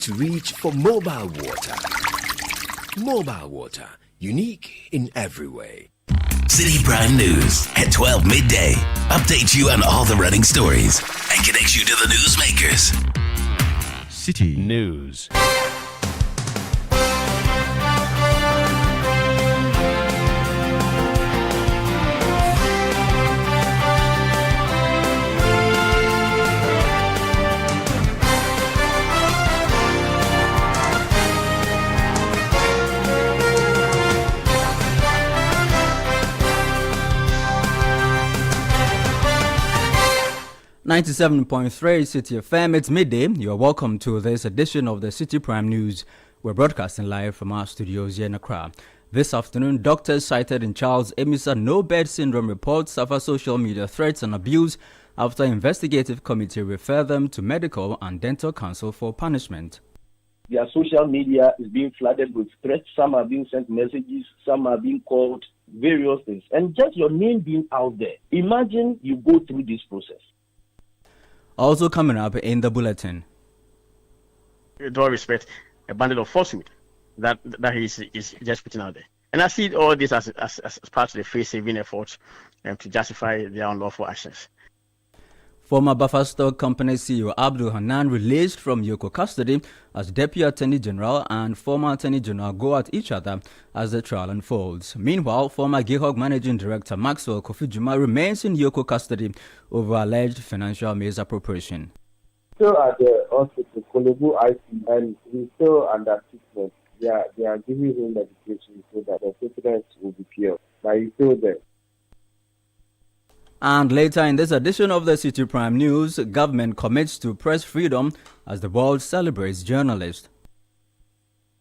To reach for mobile water. Mobile water, unique in every way. Citi Prime News at 12 midday. Updates you on all the running stories and connects you to the newsmakers. Citi News. 97.3 City FM, it's midday. You are welcome to this edition of the Citi Prime News. We're broadcasting live from our studios here in Accra. This afternoon, doctors cited in Charles Emisa no-bed syndrome reports suffer social media threats and abuse after investigative committee refer them to medical and dental council for punishment. Their social media is being flooded with threats. Some are being sent messages, some are being called various things. And just your name being out there. Imagine you go through this process. Also coming up in the bulletin. With all respect, a bundle of falsehood that is just putting out there. And I see all this as part of the face-saving efforts to justify their unlawful actions. Former Buffer Stock Company CEO Abdul Hanan released from Yoko custody as Deputy Attorney General and former Attorney General go at each other as the trial unfolds. Meanwhile, former Gihog Managing Director Maxwell Kofi Juma remains in Yoko custody over alleged financial misappropriation. Still at the hospital, Kolebu IC, and he's still under treatment. They are giving him medication so that the treatment will be cured, but he's still there. And later in this edition of the Citi Prime News, government commits to press freedom as the world celebrates journalists.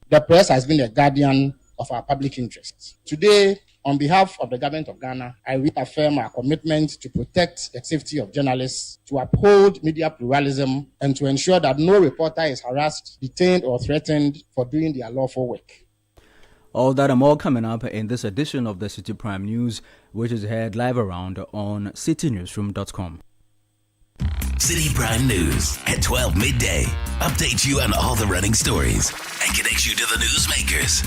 The press has been a guardian of our public interests. Today, on behalf of the government of Ghana, I reaffirm our commitment to protect the safety of journalists, to uphold media pluralism, and to ensure that no reporter is harassed, detained, or threatened for doing their lawful work. All that and more coming up in this edition of the Citi Prime News, which is heard live around on citinewsroom.com. Citi Prime News at 12 midday. Updates you on all the running stories and connects you to the newsmakers.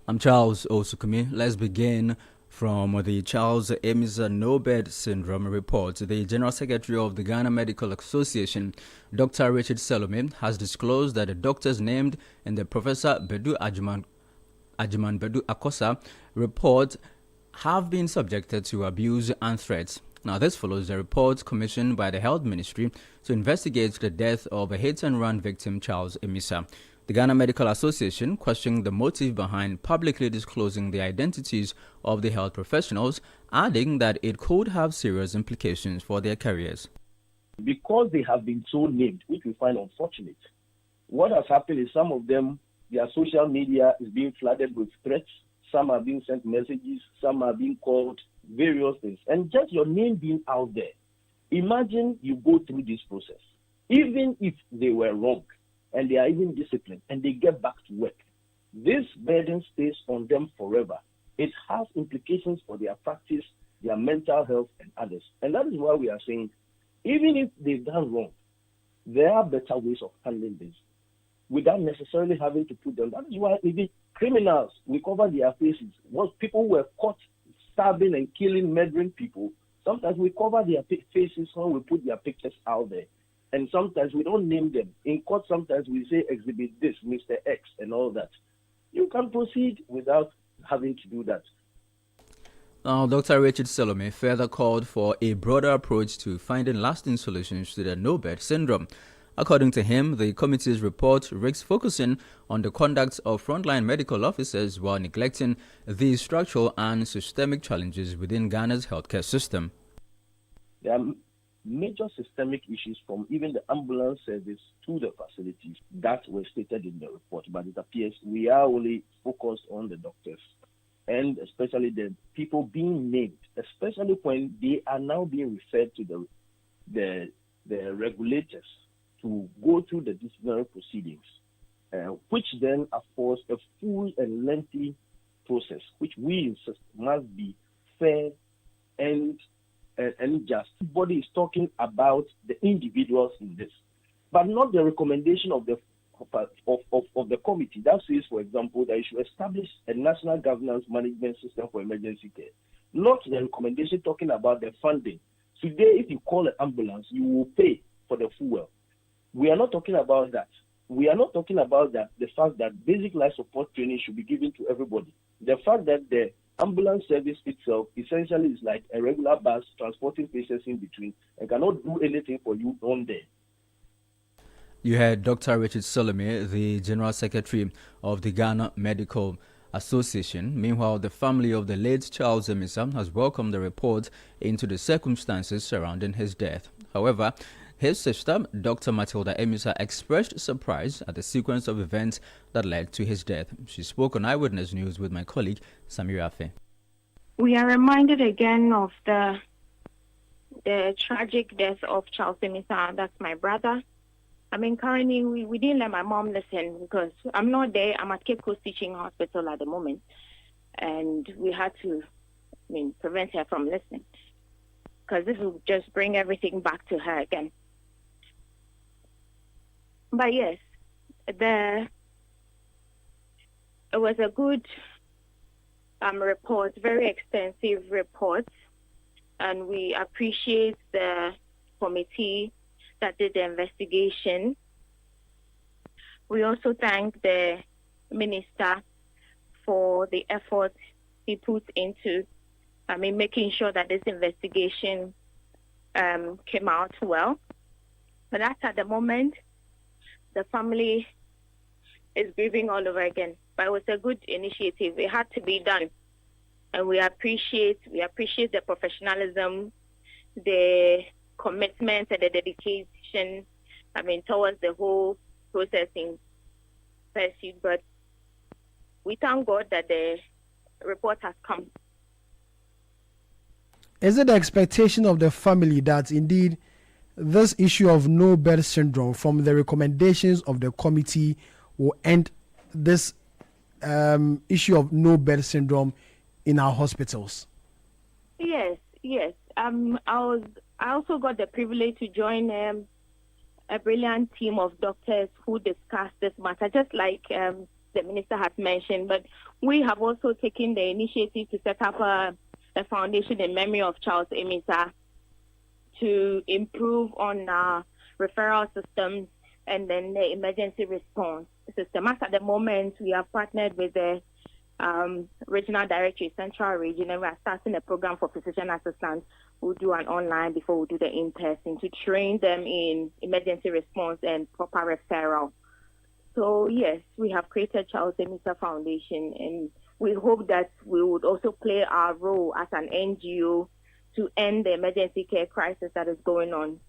I'm Charles Osukumi. Let's begin from the Charles Emisa no-bed syndrome report. The General Secretary of the Ghana Medical Association, Dr. Richard Selome, has disclosed that the doctors named in the Professor Bedu Ajiman Bedu Akosa report have been subjected to abuse and threats. Now, this follows the report commissioned by the Health Ministry to investigate the death of a hit-and-run victim, Charles Emisa. The Ghana Medical Association questioned the motive behind publicly disclosing the identities of the health professionals, adding that it could have serious implications for their careers. Because they have been so named, which we find unfortunate, what has happened is some of them, their social media is being flooded with threats, some are being sent messages, some are being called various things. And just your name being out there, imagine you go through this process. Even if they were wrong, and they are even disciplined, and they get back to work, this burden stays on them forever. It has implications for their practice, their mental health, and others. And that is why we are saying, even if they've done wrong, there are better ways of handling this without necessarily having to put them. That is why even criminals, we cover their faces. Once people were caught stabbing and killing, murdering people, sometimes we cover their faces when we put their pictures out there. And sometimes we don't name them. In court, sometimes we say exhibit this, Mr. X, and all that. You can proceed without having to do that. Now, Dr. Richard Selome further called for a broader approach to finding lasting solutions to the no-bed syndrome. According to him, the committee's report risks focusing on the conduct of frontline medical officers while neglecting the structural and systemic challenges within Ghana's healthcare system. There are major systemic issues from even the ambulance service to the facilities that were stated in the report, but it appears we are only focused on the doctors and especially the people being named, especially when they are now being referred to the regulators to go through the disciplinary proceedings, which then affords a full and lengthy process, which we insist must be fair and just. Everybody is talking about the individuals in this. but not the recommendation of the committee that says, for example, that you should establish a national governance management system for emergency care. Not the recommendation talking about the funding. Today, if you call an ambulance, you will pay for the fuel. We are not talking about that. We are not talking about that, the fact that basic life support training should be given to everybody. The fact that the ambulance service itself essentially is like a regular bus transporting patients in between and cannot do anything for you on there. You heard Dr. Richard Solomon, the General Secretary of the Ghana Medical Association. Meanwhile, the family of the late Charles Emisa has welcomed the report into the circumstances surrounding his death. However, his sister, Dr. Matilda Emisa, expressed surprise at the sequence of events that led to his death. She spoke on Eyewitness News with my colleague, Samira Afe. We are reminded again of the tragic death of Charles Emisa. That's my brother. I mean, currently, we didn't let my mom listen because I'm not there. I'm at Cape Coast Teaching Hospital at the moment. And we had to, prevent her from listening because this will just bring everything back to her again. But yes, it was a good report, very extensive report, and we appreciate the committee that did the investigation. We also thank the minister for the effort he put into, making sure that this investigation came out well. But that's at the moment. The family is grieving all over again. But it was a good initiative. It had to be done. And we appreciate the professionalism, the commitment and the dedication, towards the whole processing pursuit. But we thank God that the report has come. Is it the expectation of the family that indeed this issue of no bed syndrome from the recommendations of the committee will end this issue of no bed syndrome in our hospitals? Yes. I also got the privilege to join a brilliant team of doctors who discussed this matter, just like the minister has mentioned. But we have also taken the initiative to set up a foundation in memory of Charles Emisa to improve on our referral systems and then the emergency response system. As at the moment, we have partnered with the Regional Directorate, Central Region, and we are starting a program for physician assistants. We'll do an online before we do the in-person to train them in emergency response and proper referral. So, yes, we have created Charles Emisa Foundation, and we hope that we would also play our role as an NGO to end the emergency care crisis that is going on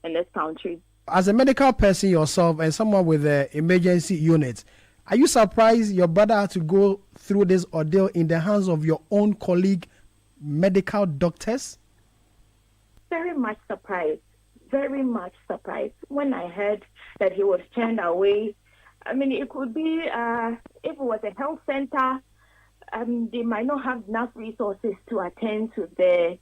in this country. As a medical person yourself and someone with an emergency unit, are you surprised your brother had to go through this ordeal in the hands of your own colleague, medical doctors? Very much surprised. Very much surprised when I heard that he was turned away. It could be, if it was a health center, they might not have enough resources to attend to the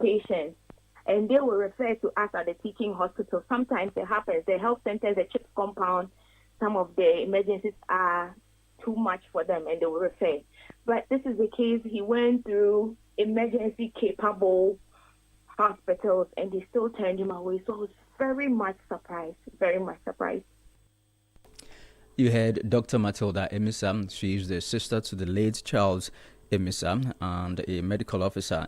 patients. And they will refer to us at the teaching hospital. Sometimes it happens. The health center is a CHIPS compound. Some of the emergencies are too much for them and they will refer. But this is the case. He went through emergency capable hospitals and they still turned him away. So I was very much surprised. You heard Dr. Matilda Emisa. She is the sister to the late Charles Emisa and a medical officer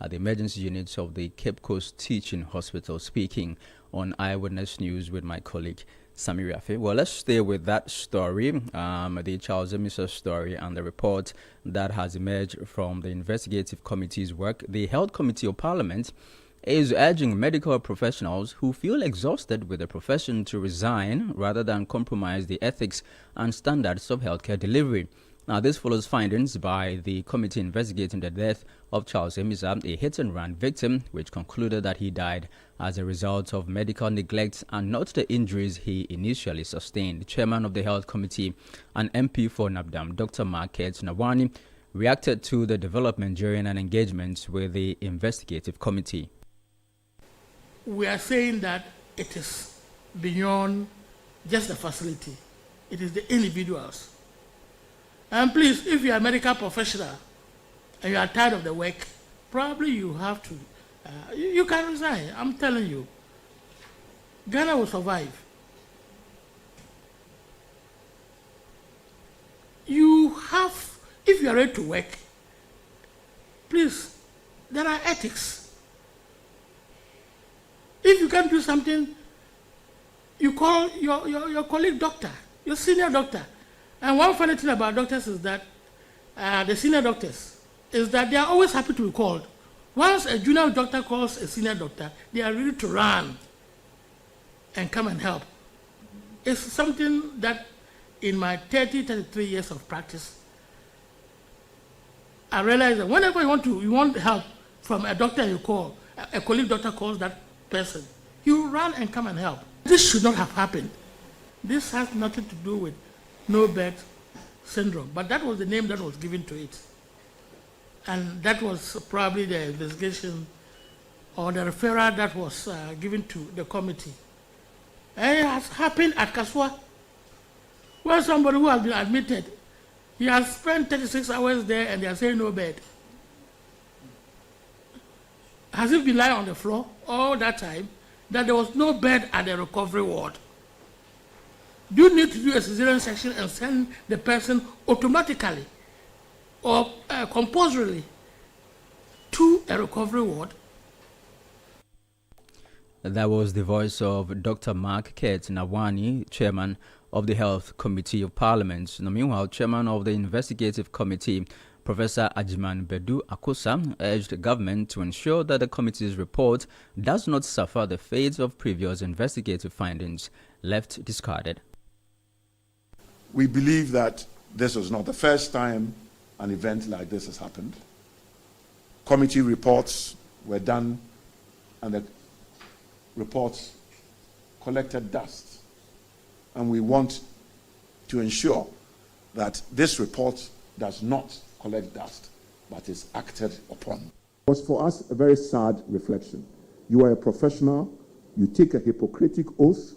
at the emergency units of the Cape Coast Teaching Hospital, speaking on Eyewitness News with my colleague Samira Afe. Well, let's stay with that story, the Charles Emisa story and the report that has emerged from the investigative committee's work. The Health Committee of Parliament is urging medical professionals who feel exhausted with the profession to resign rather than compromise the ethics and standards of healthcare delivery. Now, this follows findings by the committee investigating the death of Charles Emisa, a hit-and-run victim, which concluded that he died as a result of medical neglect and not the injuries he initially sustained. The chairman of the Health Committee and MP for Nabdam, Dr. Market Nawani, reacted to the development during an engagement with the investigative committee. We are saying that it is beyond just the facility. It is the individuals. And please, if you are a medical professional and you are tired of the work, probably you have to, you can resign. I'm telling you, Ghana will survive. You have, if you are ready to work, please, there are ethics. If you can't do something, you call your colleague doctor, your senior doctor. And one funny thing about doctors is that, the senior doctors, is that they are always happy to be called. Once a junior doctor calls a senior doctor, they are ready to run and come and help. It's something that in my 33 years of practice, I realized that whenever you want help from a doctor you call, a colleague doctor calls that person, you run and come and help. This should not have happened. This has nothing to do with no bed syndrome, but that was the name that was given to it. And that was probably the investigation or the referral that was given to the committee. And it has happened at Kaswa, where somebody who has been admitted, he has spent 36 hours there and they are saying no bed. Has he been lying on the floor all that time that there was no bed at the recovery ward? Do you need to do a cesarean section and send the person automatically or compulsorily to a recovery ward? That was the voice of Dr. Mark Kate Nawani, chairman of the Health Committee of Parliament. Now, meanwhile, chairman of the Investigative Committee, Professor Ajiman Bedu Akosa, urged the government to ensure that the committee's report does not suffer the fate of previous investigative findings left discarded. We believe that this was not the first time an event like this has happened. Committee reports were done and the reports collected dust. And we want to ensure that this report does not collect dust, but is acted upon. It was for us a very sad reflection. You are a professional, you take a Hippocratic oath,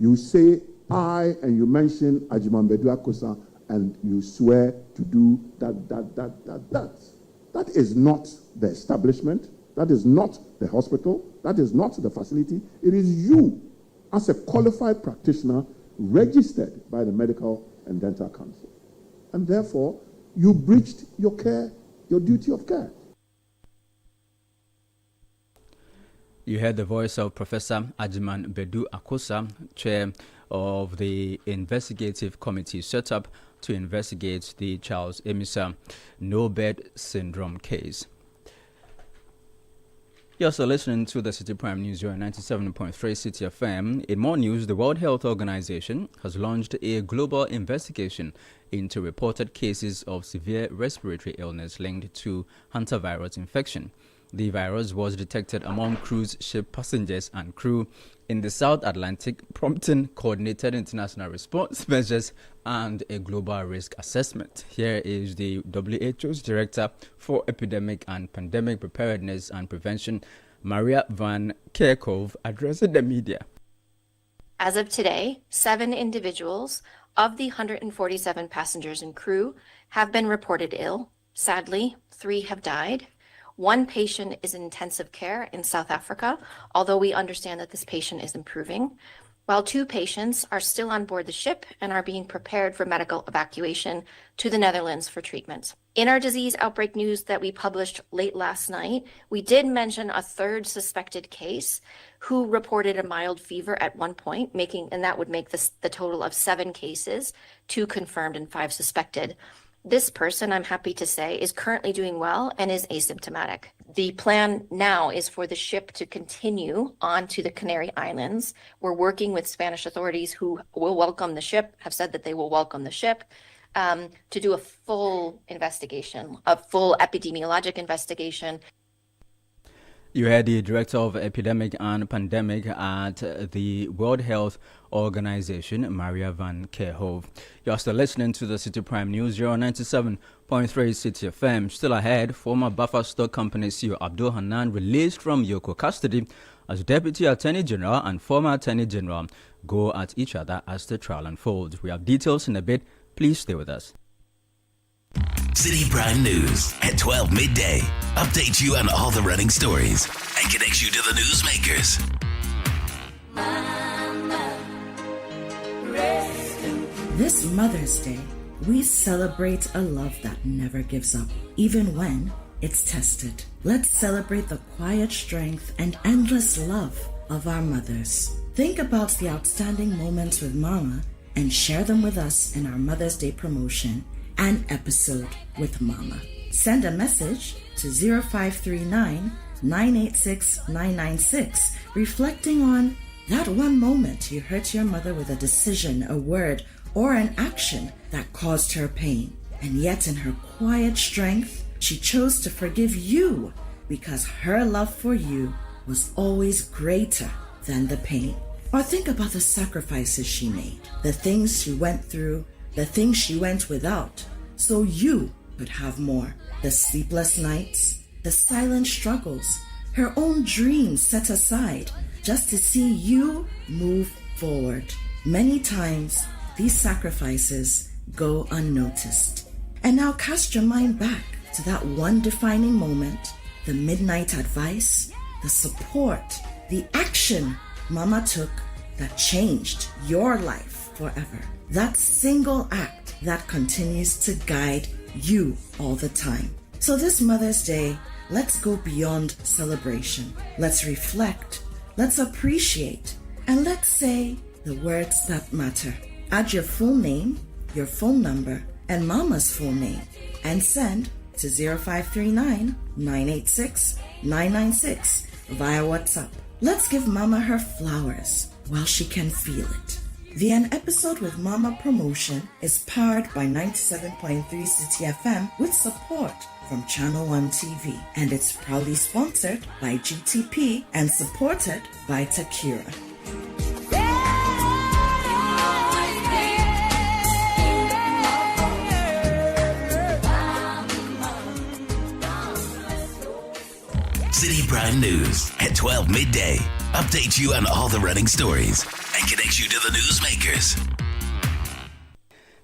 you say I, and you mention Ajimambedu Akosa, and you swear to do that. That is not the establishment, that is not the hospital, that is not the facility. It is you, as a qualified practitioner, registered by the Medical and Dental Council. And therefore, you breached your care, your duty of care. You heard the voice of Professor Ajiman Bedu Akosa, chair of the investigative committee set up to investigate the Charles Emisa no-bed syndrome case. You're also listening to the City Prime News here on 97.3 Citi FM. In more news, the World Health Organization has launched a global investigation into reported cases of severe respiratory illness linked to hantavirus infection. The virus was detected among cruise ship passengers and crew in the South Atlantic, prompting coordinated international response measures and a global risk assessment. Here is the WHO's Director for Epidemic and Pandemic Preparedness and Prevention, Maria van Kerkhove, addressing the media. As of today, 7 individuals of the 147 passengers and crew have been reported ill. Sadly, 3 have died. 1 patient is in intensive care in South Africa, although we understand that this patient is improving, while 2 patients are still on board the ship and are being prepared for medical evacuation to the Netherlands for treatment. In our disease outbreak news that we published late last night, we did mention a 3rd suspected case who reported a mild fever at one point, and that would make the total of 7 cases, 2 confirmed and 5 suspected. This person, I'm happy to say, is currently doing well and is asymptomatic. The plan now is for the ship to continue on to the Canary Islands. We're working with Spanish authorities who will welcome the ship, have said that they will welcome the ship, to do a full investigation, a full epidemiologic investigation. You heard the Director of Epidemic and Pandemic at the World Health Organization, Maria van Kerkhove. You're still listening to the City Prime News. You're on 97.3 Citi FM. Still ahead, former Buffer Stock Company CEO Abdul Hanan released from Yoko custody as Deputy Attorney General and former Attorney General go at each other as the trial unfolds. We have details in a bit. Please stay with us. Citi Prime News at 12 midday. Updates you on all the running stories and connects you to the newsmakers. This Mother's Day, we celebrate a love that never gives up, even when it's tested. Let's celebrate the quiet strength and endless love of our mothers. Think about the outstanding moments with Mama and share them with us in our Mother's Day promotion, An Episode with Mama. Send a message to 0539 986 996 reflecting on that one moment you hurt your mother with a decision, a word, or an action that caused her pain. And yet in her quiet strength, she chose to forgive you because her love for you was always greater than the pain. Or think about the sacrifices she made, the things she went through, the things she went without, so you could have more. The sleepless nights, the silent struggles, her own dreams set aside just to see you move forward. Many times, these sacrifices go unnoticed. And now cast your mind back to that one defining moment, the midnight advice, the support, the action Mama took that changed your life forever. That single act that continues to guide you all the time. So this Mother's Day, let's go beyond celebration. Let's reflect, let's appreciate, and let's say the words that matter. Add your full name, your phone number, and Mama's full name, and send to 0539 986 996 via WhatsApp. Let's give Mama her flowers while she can feel it. The An Episode with Mama promotion is powered by 97.3 Citi FM with support from Channel 1 TV, and it's proudly sponsored by GTP and supported by Takira. Citi Prime News at 12 midday. Updates you on all the running stories and connects you to the newsmakers.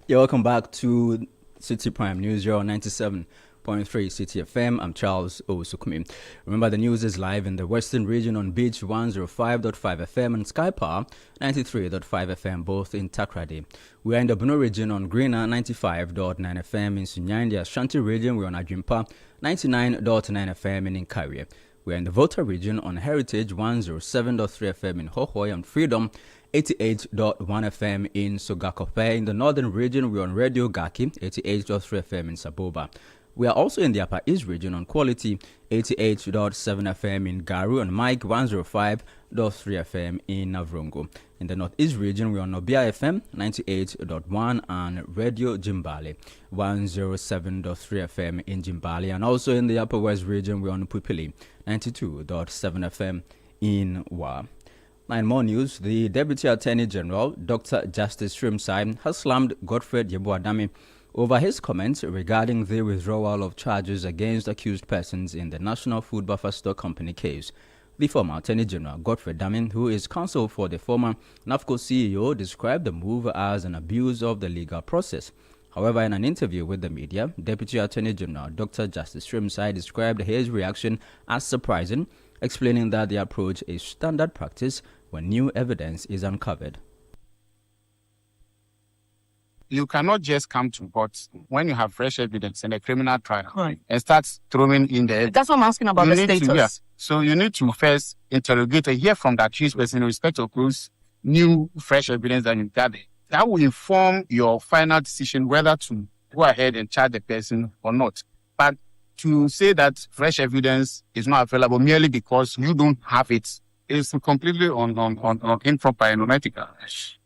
Yeah, welcome back to Citi Prime News. You're on 97.3 Citi FM. I'm Charles Osukumi. Remember, the news is live in the Western region on Beach 105.5 FM and Sky Power 93.5 FM, both in Takrady. We are in the Bono region on Greener 95.9 FM, in Sunyani, the Ashanti region. We're on Ajimpa 99.9 FM, and in Karia. We are in the Volta region on Heritage 107.3 FM in Hohoe, and Freedom 88.1 FM in Sogakope. In the Northern region, we are on Radio Gaki 88.3 FM in Saboba. We are also in the Upper East region on Quality 88.7 FM in Garu and Mike 105.3 FM in Navrongo. In the Northeast region, we are on Nobia FM 98.1 and Radio Jimbale 107.3 FM in Jimbale. And also in the Upper West region, we are on Pupili 92.7 FM in Wa. In more news, the Deputy Attorney General, Dr. Justice Shrimsai, has slammed Godfred Yebuadami over his comments regarding the withdrawal of charges against accused persons in the National Food Buffer Stock Company case. The former Attorney General, Godfred Damin, who is counsel for the former NAFCO CEO, described the move as an abuse of the legal process. However, in an interview with the media, Deputy Attorney General Dr. Justice Shrimsai described his reaction as surprising, explaining that the approach is standard practice when new evidence is uncovered. You cannot just come to court when you have fresh evidence in a criminal trial and start throwing in the evidence. That's what I'm asking about the status. So you need to first interrogate and hear from the accused person in respect of those new fresh evidence that you gather. That will inform your final decision whether to go ahead and charge the person or not. But to say that fresh evidence is not available merely because you don't have it is completely improper and unethical.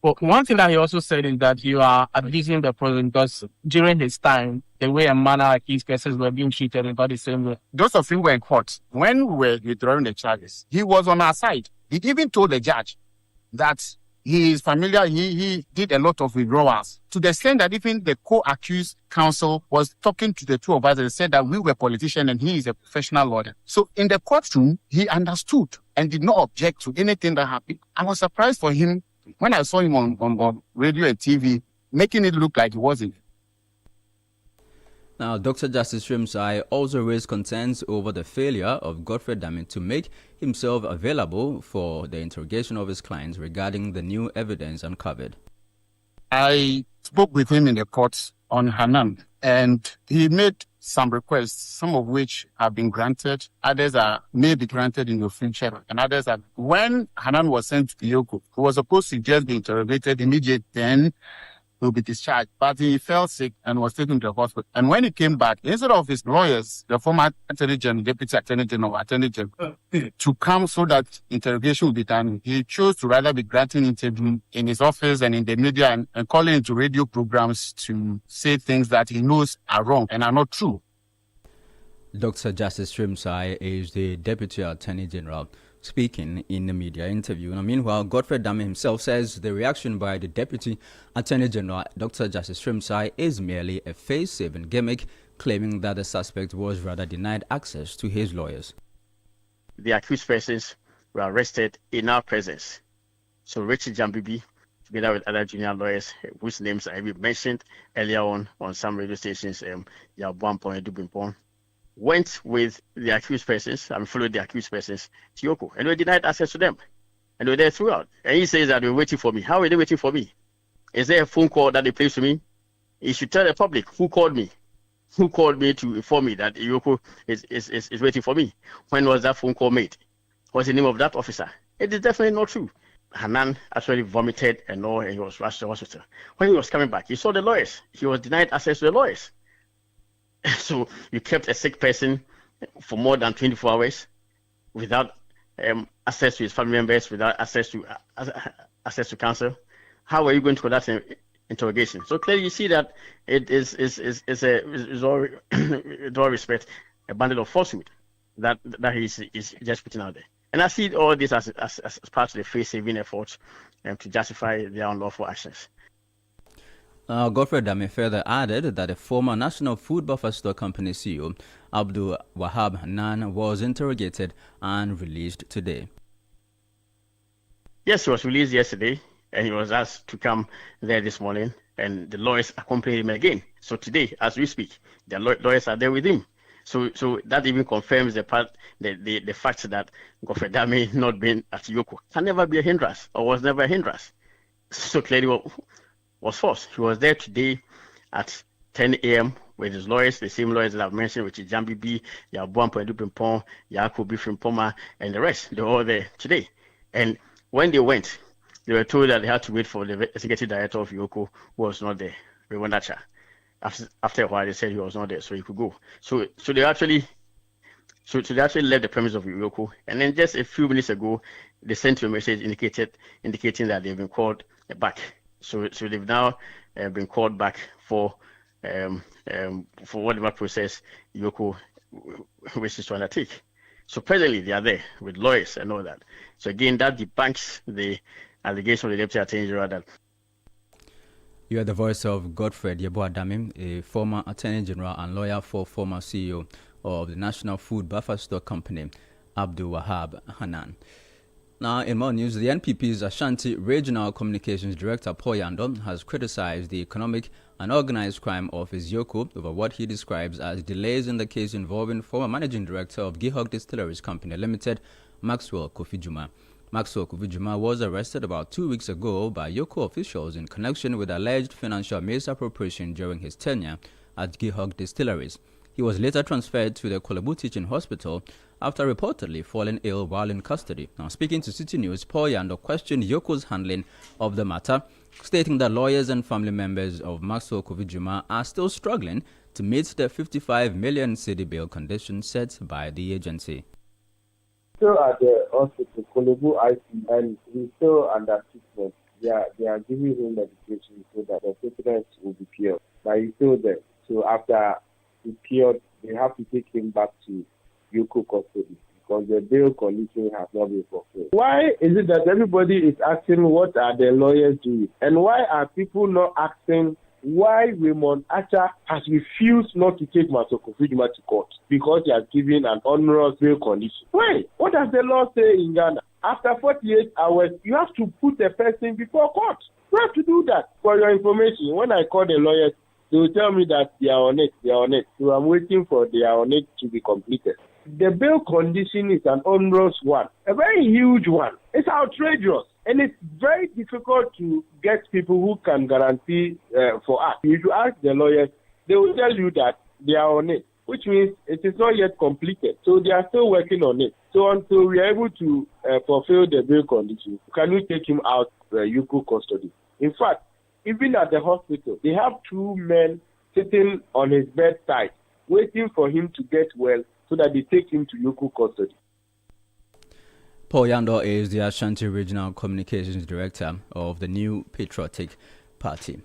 Well, one thing that he also said is that you are abusing the president because during his time, the way and manner accused persons were being treated about the same way. Those of you who were in court, when we were withdrawing the charges, he was on our side. He even told the judge that he is familiar. He did a lot of withdrawals to the extent that even the co-accused counsel was talking to the two of us and said that we were politicians and he is a professional lawyer. So in the courtroom, he understood and did not object to anything that happened. I was surprised for him when I saw him on radio and TV, making it look like he wasn't. Now, Dr. Justice Shrimsai also raised concerns over the failure of Godfrey Dame to make himself available for the interrogation of his clients regarding the new evidence uncovered. I spoke with him in the court on Hanan, and he made some requests, some of which have been granted, others may be granted in the future, and others are. When Hanan was sent to Yoko, he was supposed to just be interrogated immediately, then will be discharged, but he fell sick and was taken to the hospital. And when he came back, instead of his lawyers, the former Attorney General, Deputy Attorney General, Attorney General, to come so that interrogation would be done, he chose to rather be granting interview in his office and in the media and calling into radio programs to say things that he knows are wrong and are not true. Dr. Justice Shrimsai is the Deputy Attorney General, speaking in the media interview. Now, meanwhile, Godfrey Dame himself says the reaction by the Deputy Attorney General, Dr. Justice Shrimsai, is merely a face-saving gimmick, claiming that the suspect was rather denied access to his lawyers. The accused persons were arrested in our presence. So Richard Jambibi, together with other junior lawyers, whose names I mentioned earlier on some radio stations, Yabuampon and Dubimpon, went with the accused persons and followed the accused persons to Yoko, and we denied access to them. And they were there throughout. And he says that they were waiting for me. How are they waiting for me? Is there a phone call that they placed to me? He should tell the public who called me. Who called me to inform me that Yoko is waiting for me? When was that phone call made? What's the name of that officer? It is definitely not true. Hanan actually vomited and all, and he was rushed to the hospital. When he was coming back, he saw the lawyers. He was denied access to the lawyers. So you kept a sick person for more than 24 hours without access to his family members, without access to counsel. How are you going to conduct an interrogation? So clearly, you see that it is all, with all respect, a bundle of falsehood that he's just putting out there. And I see all this as part of the face-saving efforts to justify their unlawful actions. Godfrey Dame further added that the former National Food Buffer Store Company CEO, Abdul Wahab Hanan, was interrogated and released today. Yes, he was released yesterday, and he was asked to come there this morning, and the lawyers accompanied him again. So today, as we speak, the lawyers are there with him. So that even confirms the fact that Godfrey Dame not being at Yoko can never be a hindrance, or was never a hindrance. So clearly, was false. He was there today at 10 a.m. with his lawyers, the same lawyers that I've mentioned, which is Jambi B, Yabuampo Edupimpon, Yaku Bifrimpoma, and the rest. They were all there today. And when they went, they were told that they had to wait for the executive director of Yoko, who was not there, Rewandacha. After a while, they said he was not there, so he could go. So they actually left the premise of Yoko, and then just a few minutes ago, they sent a message indicating that they've been called back. So they've now been called back for whatever process Yoko wishes to undertake. So presently they are there with lawyers and all that. So again, that debunks the allegation of the Deputy Attorney General that. You are the voice of Godfrey Dame, a former Attorney General and lawyer for former CEO of the National Food Buffer Store Company, Abdul Wahab Hanan. Now, in more news, the NPP's Ashanti Regional Communications Director, Paul Yando, has criticized the Economic and Organized Crime Office, Yoko, over what he describes as delays in the case involving former Managing Director of Gihog Distilleries Company Limited, Maxwell Kofi Juma. Maxwell Kofi Juma was arrested about 2 weeks ago by Yoko officials in connection with alleged financial misappropriation during his tenure at Gihog Distilleries. He was later transferred to the Kolebu Teaching Hospital after reportedly falling ill while in custody. Now, speaking to Citi News, Paul Yando questioned Yoko's handling of the matter, stating that lawyers and family members of Maxwell Kofi Juma are still struggling to meet the 55 million cedi bail condition set by the agency. Still at the hospital, Kolebu IC, and he's still under treatment. They are giving him medication so that the treatment will be cured. But he's still there. So after he's cured, they have to take him back to Yoko custody because the bail condition has not been fulfilled. Why is it that everybody is asking what are the lawyers doing? And why are people not asking why Raymond Acha has refused not to take Masoko Fujima to court? Because he has given an onerous bail condition. Why? What does the law say in Ghana? After 48 hours, you have to put a person before court. You have to do that. For your information, when I call the lawyers, they will tell me that they are on it. So I'm waiting for they are on it to be completed. The bail condition is an onerous one, a very huge one. It's outrageous. And it's very difficult to get people who can guarantee for us. If you ask the lawyers, they will tell you that they are on it, which means it is not yet completed. So they are still working on it. So until we are able to fulfill the bail condition, can we take him out Yuku custody? In fact, even at the hospital, they have 2 men sitting on his bedside, waiting for him to get well so that they take him to Yuku custody. Paul Yando is the Ashanti Regional Communications Director of the New Patriotic Party.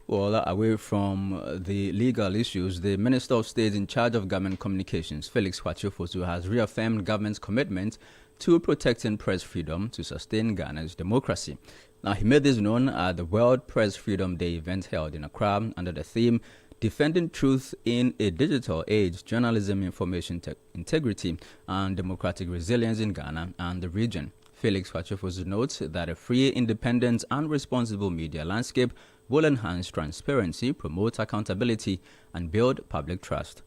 Well, away from the legal issues, the Minister of State in charge of government communications, Felix Kwatiofosu, has reaffirmed government's commitment to protecting press freedom to sustain Ghana's democracy. Now, he made this known at the World Press Freedom Day event held in Accra under the theme Defending Truth in a Digital Age, Journalism, Information Integrity, and Democratic Resilience in Ghana and the region. Felix Kwatiofosu notes that a free, independent, and responsible media landscape will enhance transparency, promote accountability, and build public trust.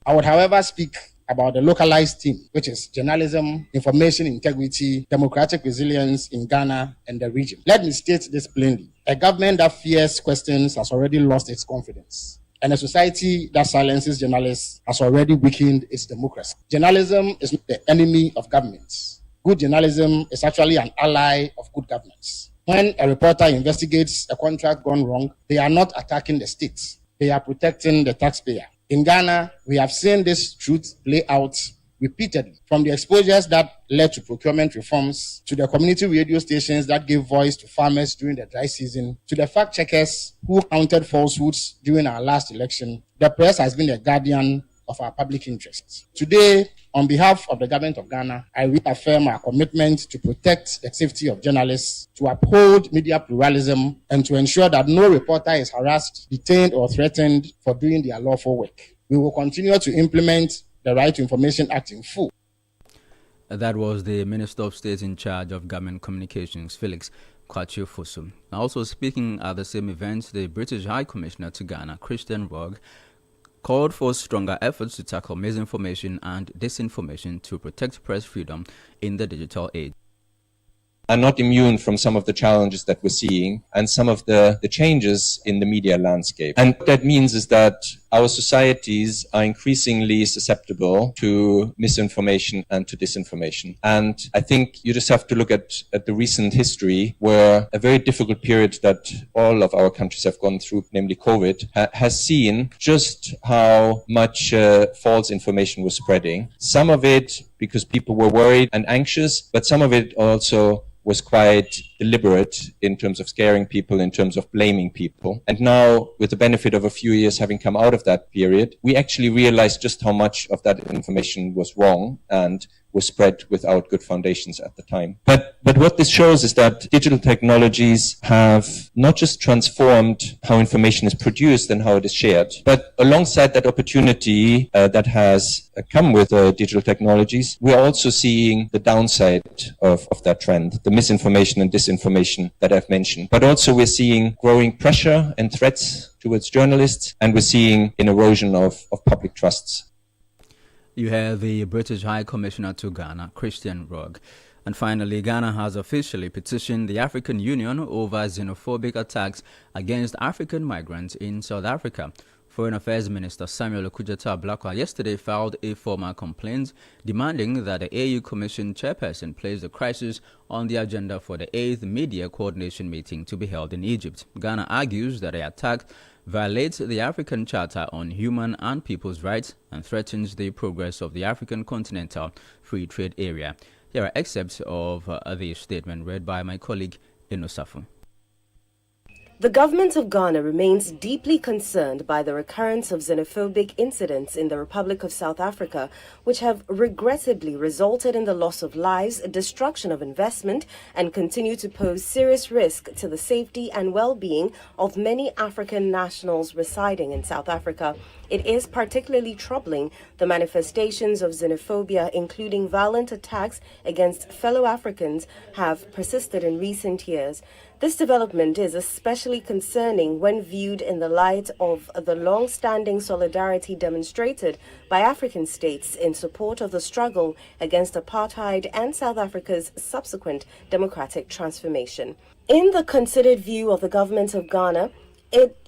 I would, however, speak about the localized theme, which is journalism, information integrity, democratic resilience in Ghana and the region. Let me state this plainly. A government that fears questions has already lost its confidence. And a society that silences journalists has already weakened its democracy. Journalism is not the enemy of governments. Good journalism is actually an ally of good governance. When a reporter investigates a contract gone wrong, they are not attacking the state. They are protecting the taxpayer. In Ghana, we have seen this truth play out repeatedly, from the exposures that led to procurement reforms, to the community radio stations that gave voice to farmers during the dry season, to the fact checkers who counted falsehoods during our last election. The press has been the guardian of our public interests. Today, on behalf of the government of Ghana, I reaffirm our commitment to protect the safety of journalists, to uphold media pluralism, and to ensure that no reporter is harassed, detained, or threatened for doing their lawful work. We will continue to implement the Right to Information Act in full. That was the Minister of State in charge of government communications, Felix Kwatiofosu. Also speaking at the same event, the British High Commissioner to Ghana, Christian Rogge, called for stronger efforts to tackle misinformation and disinformation to protect press freedom in the digital age. Are not immune from some of the challenges that we're seeing and some of the changes in the media landscape. And what that means is that our societies are increasingly susceptible to misinformation and to disinformation. And I think you just have to look at the recent history where a very difficult period that all of our countries have gone through, namely COVID, has seen just how much false information was spreading. Some of it because people were worried and anxious, but some of it also was quite deliberate in terms of scaring people, in terms of blaming people. And now, with the benefit of a few years having come out of that period, we actually realized just how much of that information was wrong and was spread without good foundations at the time. But what this shows is that digital technologies have not just transformed how information is produced and how it is shared, but alongside that opportunity that has come with digital technologies, we're also seeing the downside of that trend, the misinformation and disinformation that I've mentioned. But also we're seeing growing pressure and threats towards journalists, and we're seeing an erosion of public trusts. You have the British High Commissioner to Ghana, Christian Rogge. And finally, Ghana has officially petitioned the African Union over xenophobic attacks against African migrants in South Africa. Foreign Affairs Minister Samuel Okudzeto-Ablakwa yesterday filed a formal complaint demanding that the AU Commission chairperson place the crisis on the agenda for the 8th Media Coordination meeting to be held in Egypt. Ghana argues that the attack violates the African Charter on Human and People's Rights and threatens the progress of the African Continental Free Trade Area. Here are excerpts of the statement read by my colleague Inosafu. The government of Ghana remains deeply concerned by the recurrence of xenophobic incidents in the Republic of South Africa, which have regrettably resulted in the loss of lives, destruction of investment, and continue to pose serious risk to the safety and well-being of many African nationals residing in South Africa. It is particularly troubling the manifestations of xenophobia, including violent attacks against fellow Africans, have persisted in recent years. This development is especially concerning when viewed in the light of the long-standing solidarity demonstrated by African states in support of the struggle against apartheid and South Africa's subsequent democratic transformation. In the considered view of the government of Ghana,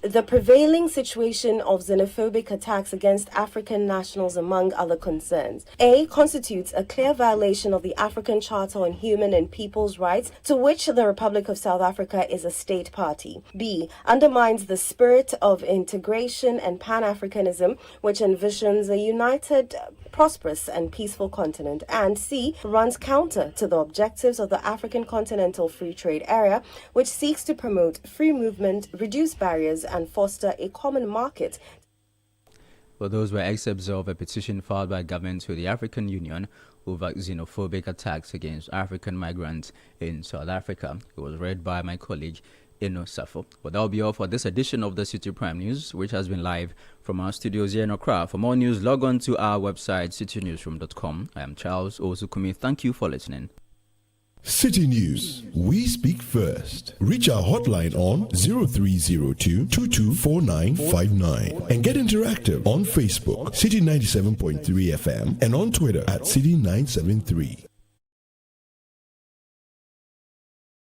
the prevailing situation of xenophobic attacks against African nationals, among other concerns, A, constitutes a clear violation of the African Charter on Human and People's Rights, to which the Republic of South Africa is a state party. B, undermines the spirit of integration and Pan-Africanism, which envisions a united, prosperous and peaceful continent. And C, runs counter to the objectives of the African Continental Free Trade Area, which seeks to promote free movement, reduce barriers, and foster a common market. Well, those were excerpts of a petition filed by government to the African Union over xenophobic attacks against African migrants in South Africa. It was read by my colleague Eno Safo. But that will be all for this edition of the Citi Prime News, which has been live from our studios here in Accra. For more news, log on to our website, citynewsroom.com. I am Charles Osukumi. Thank you for listening. Citi News, we speak first. Reach our hotline on 0302 224959 and get interactive on Facebook, Citi 97.3 FM, and on Twitter at Citi 973.